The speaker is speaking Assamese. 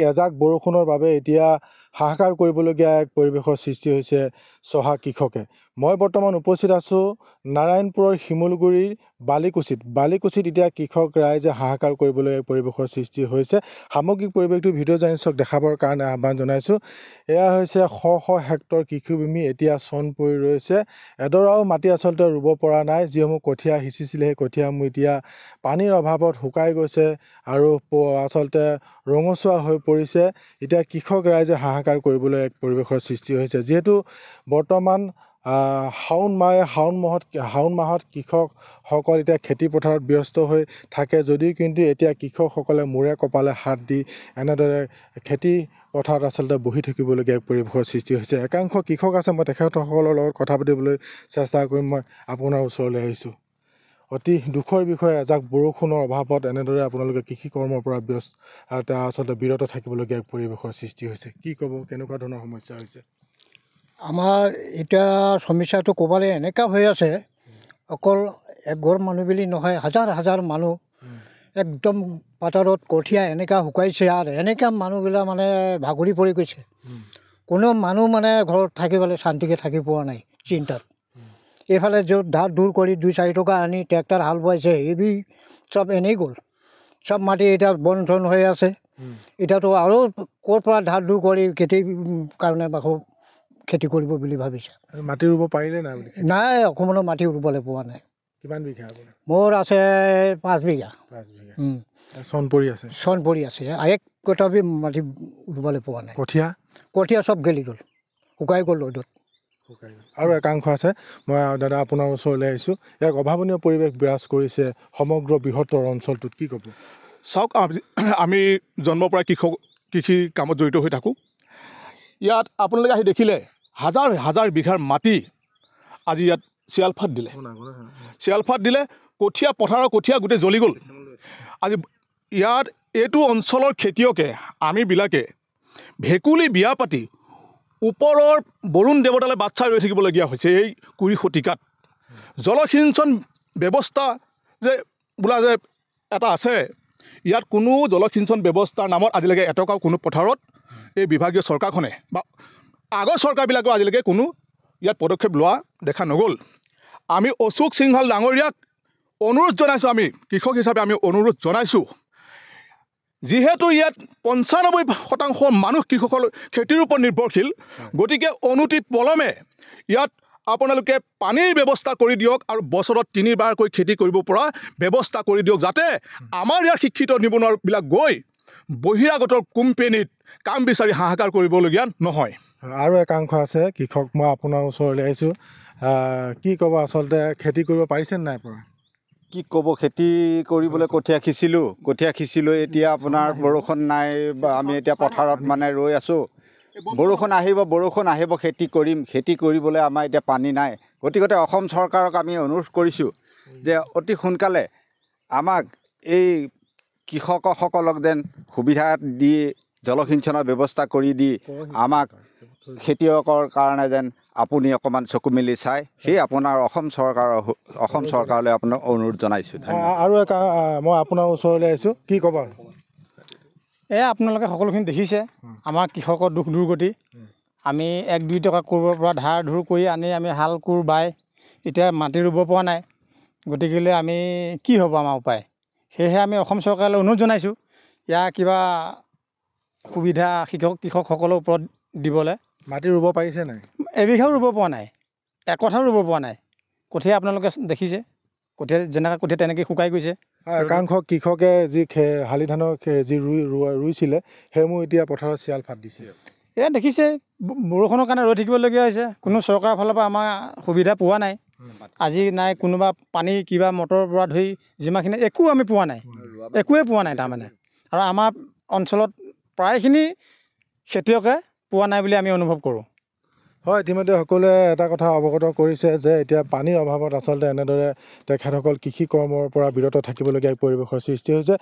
এজাক বৰষুণৰ বাবে এতিয়া হাহাকাৰ কৰিবলগীয়া এক পৰিৱেশৰ সৃষ্টি হৈছে চহা কৃষকে। মই বৰ্তমান উপস্থিত আছোঁ নাৰায়ণপুৰৰ শিমলগুৰিৰ বালিকুছিত এতিয়া কৃষক ৰাইজে হাহাকাৰ কৰিবলৈ এক পৰিৱেশৰ সৃষ্টি হৈছে। সামগ্ৰিক পৰিৱেশটো ভিডিঅ' জাৰ্নেলিষ্টক দেখাবৰ কাৰণে আহ্বান জনাইছোঁ। এয়া হৈছে শ শ হেক্টৰ কৃষিভূমি এতিয়া চন পৰি ৰৈছে। এডৰাও মাটি আচলতে ৰুব পৰা নাই। যিসমূহ কঠীয়া সিঁচিছিলে সেই কঠীয়াসমূহ এতিয়া পানীৰ অভাৱত শুকাই গৈছে আৰু আচলতে ৰঙচুৱা হৈ পৰিছে। এতিয়া কৃষক ৰাইজে হাহাকাৰ কৰিবলৈ এক পৰিৱেশৰ সৃষ্টি হৈছে। যিহেতু বৰ্তমান শাওণ মাহত কৃষকসকল এতিয়া খেতি পথাৰত ব্যস্ত হৈ থাকে যদিও কিন্তু এতিয়া কৃষকসকলে মূৰে কপালে হাত দি এনেদৰে খেতি পথাৰত আচলতে বহি থাকিবলগীয়া এক পৰিৱেশৰ সৃষ্টি হৈছে। একাংশ কৃষক আছে, মই তেখেতসকলৰ লগত কথা পাতিবলৈ চেষ্টা কৰিম। মই আপোনাৰ ওচৰলৈ আহিছোঁ। অতি দুখৰ বিষয়, এজাক বৰষুণৰ অভাৱত এনেদৰে আপোনালোকে কৃষি কৰ্মৰ পৰা আচলতে বিৰত থাকিবলগীয়া এক পৰিৱেশৰ সৃষ্টি হৈছে। কি ক'ব, কেনেকুৱা ধৰণৰ সমস্যা হৈছে? আমাৰ এতিয়া সমস্যাটো ক'বলৈ এনেকুৱা হৈ আছে, অকল এঘৰ মানুহ বুলি নহয়, হাজাৰ হাজাৰ মানুহ একদম পথাৰত কঠীয়া এনেকুৱা শুকাইছে আৰু এনেকুৱা মানুহবিলাক মানে ভাগৰি পৰি গৈছে। কোনো মানুহ মানে ঘৰত থাকিবলৈ শান্তিকৈ থাকি পোৱা নাই চিন্তাত। এইফালে য'ত ধাৰ দূৰ কৰি 2-4 টকা আনি ট্ৰেক্টৰ হাল বোৱাইছে, এইবোৰ চব এনেই গ'ল। চব মাটি এতিয়া বন ধন হৈ আছে। এতিয়াতো আৰু ক'ৰ পৰা ধাৰ দূৰ কৰি খেতিৰ কাৰণে আকৌ খেতি কৰিব বুলি ভাবিছে। মাটি ৰুব পাৰিলে নাই? নাই, অকণমানো মাটি ৰুবলৈ পোৱা নাই। কিমান বিঘা আপোনাৰ? মোৰ আছে 5 বিঘা। 5 বিঘা চন পৰি আছে। চন পৰি আছে, এক কটা বি মাটি ৰুবলৈ পোৱা নাই। কঠীয়া চব গেলি গ'ল, শুকাই গ'ল ৰ'দত। আৰু একাংশ আছে, মই দাদা আপোনাৰ ওচৰলৈ আহিছোঁ। এক অভাৱনীয় পৰিৱেশ বিৰাজ কৰিছে সমগ্ৰ বৃহত্তৰ অঞ্চলটোত, কি ক'ব? চাওক, আমি জন্মৰ পৰা কৃষি কামত জড়িত হৈ থাকোঁ। ইয়াত আপোনালোকে আহি দেখিলে হাজাৰ হাজাৰ বিঘাৰ মাটি আজি ইয়াত চিয়ালফাট দিলে। কঠীয়া পথাৰৰ কঠীয়া গোটেই জ্বলি গ'ল। আজি ইয়াত এইটো অঞ্চলৰ খেতিয়কে আমিবিলাকে ভেকুলী বিয়া পাতি ওপৰৰ বৰুণ দেৱতালৈ বাট চাই ৰৈ থাকিবলগীয়া হৈছে। এই 20 শতিকাত জলসিঞ্চন ব্যৱস্থা যে এটা আছে, ইয়াত কোনো জলসিঞ্চন ব্যৱস্থাৰ নামত আজিলৈকে এটকাও কোনো পথাৰত এই বিভাগীয় চৰকাৰখনে বা আগৰ চৰকাৰবিলাকেও আজিলৈকে কোনো ইয়াত পদক্ষেপ লোৱা দেখা নগ'ল। আমি অশোক সিংহাল ডাঙৰীয়াক অনুৰোধ জনাইছোঁ, আমি কৃষক হিচাপে আমি অনুৰোধ জনাইছোঁ, যিহেতু ইয়াত 95% মানুহ কৃষকৰ খেতিৰ ওপৰত নিৰ্ভৰশীল, গতিকে অনতি পলমে ইয়াত আপোনালোকে পানীৰ ব্যৱস্থা কৰি দিয়ক আৰু বছৰত 3 বাৰকৈ খেতি কৰিব পৰা ব্যৱস্থা কৰি দিয়ক, যাতে আমাৰ ইয়াৰ শিক্ষিত নিবনুৱাবিলাক গৈ বহিৰাগতৰ কোম্পেনীত কাম বিচাৰি হাহাকাৰ কৰিবলগীয়া নহয়। আৰু একাংশ আছে কৃষক, মই আপোনাৰ ওচৰলৈ আহিছোঁ। কি ক'ব, আচলতে খেতি কৰিব পাৰিছে নাই পৰা? কি ক'ব, খেতি কৰিবলৈ কঠীয়া সিঁচিলোঁ। এতিয়া আপোনাৰ বৰষুণ নাই, আমি এতিয়া পথাৰত মানে ৰৈ আছোঁ। বৰষুণ আহিব, খেতি কৰিম। খেতি কৰিবলৈ আমাৰ এতিয়া পানী নাই। গতিকে অসম চৰকাৰক আমি অনুৰোধ কৰিছোঁ যে অতি সোনকালে আমাক এই কৃষকসকলক যেন সুবিধা দি জলসিঞ্চনৰ ব্যৱস্থা কৰি দি আমাক খেতিয়কৰ কাৰণে যেন আপুনি অকণমান চকু মেলি চাই, সেই আপোনাৰ অসম চৰকাৰলৈ আপোনাক অনুৰোধ জনাইছোঁ। আৰু মই আপোনাৰ ওচৰলৈ আহিছোঁ, কি ক'ব? আপোনালোকে সকলোখিনি দেখিছে আমাৰ কৃষকৰ দুখ দুৰ্গতি। আমি 1-2 টকা ক'ৰবাৰ পৰা ধাৰ ধুৰ কৰি আনি আমি হাল কোৰ বাই এতিয়া মাটি ৰুব পৰা নাই। গতিকেলৈ আমি কি হ'ব আমাৰ উপায়? সেয়েহে আমি অসম চৰকাৰলৈ অনুৰোধ জনাইছোঁ, ইয়াৰ কিবা সুবিধা কৃষকসকলৰ ওপৰত দিবলৈ। মাটি ৰুব পাৰিছে নাই? এবিঘাও ৰুব পৰা নাই, একঠাও ৰুব পৰা নাই। কঠীয়া আপোনালোকে দেখিছে, কঠীয়া যেনেকৈ কঠীয়া তেনেকৈ শুকাই গৈছে। একাংশ কৃষকে যি শালি ধানৰ যি ৰুইছিলে সেইসমূহ এতিয়া পথাৰত চিয়াল ফাট দিছে। এয়া দেখিছে, বৰষুণৰ কাৰণে ৰৈ থাকিবলগীয়া হৈছে। কোনো চৰকাৰৰ ফালৰ পৰা আমাৰ সুবিধা পোৱা নাই। আজি নাই কোনোবা পানী কিবা মটৰৰ পৰা ধৰি যিমানখিনি একো আমি পোৱা নাই, একোৱে পোৱা নাই তাৰমানে। আৰু আমাৰ অঞ্চলত প্ৰায়খিনি খেতিয়কে পোৱা নাই বুলি আমি অনুভৱ কৰোঁ। হয়, ইতিমধ্যে সকলোৱে এটা কথা অৱগত কৰিছে যে এতিয়া পানীৰ অভাৱত আচলতে এনেদৰে তেখেতসকল কৃষি কৰ্মৰ পৰা বিৰত থাকিবলগীয়া পৰিৱেশৰ সৃষ্টি হৈছে।